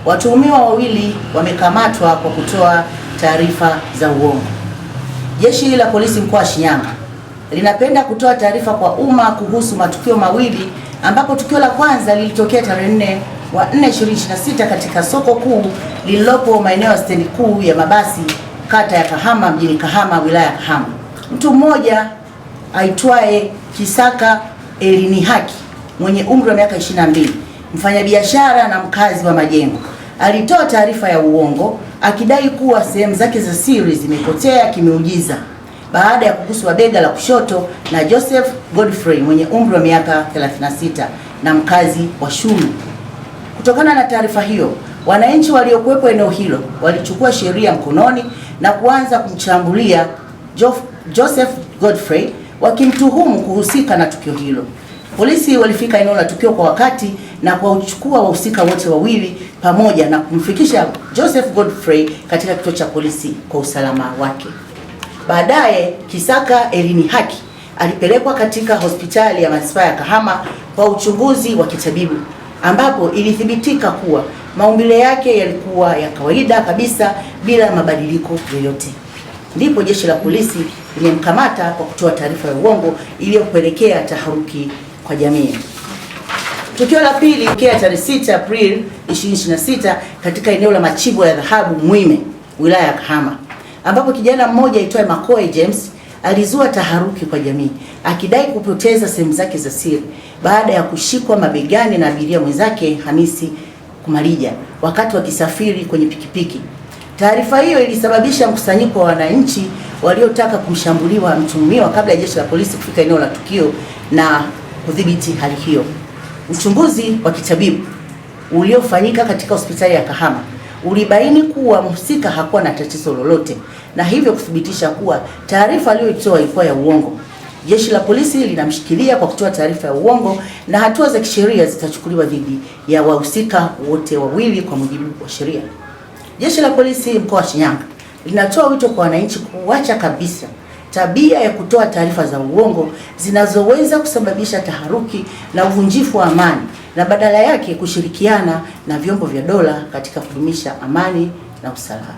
Watuhumiwa wawili wamekamatwa kwa kutoa taarifa za uongo. Jeshi la Polisi mkoa wa Shinyanga linapenda kutoa taarifa kwa umma kuhusu matukio mawili, ambapo tukio la kwanza lilitokea tarehe 4/4/2026 katika soko kuu lililopo maeneo ya stendi kuu ya mabasi kata ya Kahama mjini Kahama wilaya ya Kahama. Mtu mmoja aitwaye Kisaka Elinihaki mwenye umri wa miaka 22, mfanyabiashara na mkazi wa Majengo, alitoa taarifa ya uongo akidai kuwa sehemu zake za siri zimepotea kimeujiza baada ya kuguswa bega la kushoto na Joseph Godfrey mwenye umri wa miaka 36 na mkazi wa Shumu. Kutokana na taarifa hiyo, wananchi waliokuwepo eneo hilo walichukua sheria mkononi na kuanza kumshambulia Joseph Godfrey wakimtuhumu kuhusika na tukio hilo. Polisi walifika eneo la tukio kwa wakati na kuwachukua wahusika wote wawili pamoja na kumfikisha Joseph Godfrey katika kituo cha polisi kwa usalama wake. Baadaye Kisaka Elinihaki alipelekwa katika hospitali ya manispaa ya Kahama kwa uchunguzi wa kitabibu, ambapo ilithibitika kuwa maumbile yake yalikuwa ya kawaida kabisa bila mabadiliko yoyote. Ndipo jeshi la polisi limemkamata kwa kutoa taarifa ya uongo iliyopelekea taharuki kwa jamii. Tukio la pili lilitokea tarehe 6 Aprili 2026 katika eneo la machimbo ya dhahabu Mwime, wilaya ya Kahama, ambapo kijana mmoja aitwaye Makoe James alizua taharuki kwa jamii akidai kupoteza sehemu zake za siri baada ya kushikwa mabegani na abiria mwenzake Hamisi Kumalija wakati wakisafiri kwenye pikipiki. Taarifa hiyo ilisababisha mkusanyiko wa wananchi waliotaka kumshambuliwa mtuhumiwa kabla ya jeshi la polisi kufika eneo la tukio na kudhibiti hali hiyo. Uchunguzi wa kitabibu uliofanyika katika hospitali ya Kahama ulibaini kuwa mhusika hakuwa na tatizo lolote na hivyo kuthibitisha kuwa taarifa aliyoitoa ilikuwa ya uongo. Jeshi la polisi linamshikilia kwa kutoa taarifa ya uongo na hatua za kisheria zitachukuliwa dhidi ya wahusika wote wawili kwa mujibu wa sheria. Jeshi la polisi mkoa wa Shinyanga linatoa wito kwa wananchi kuacha kabisa tabia ya kutoa taarifa za uongo zinazoweza kusababisha taharuki na uvunjifu wa amani na badala yake kushirikiana na vyombo vya dola katika kudumisha amani na usalama.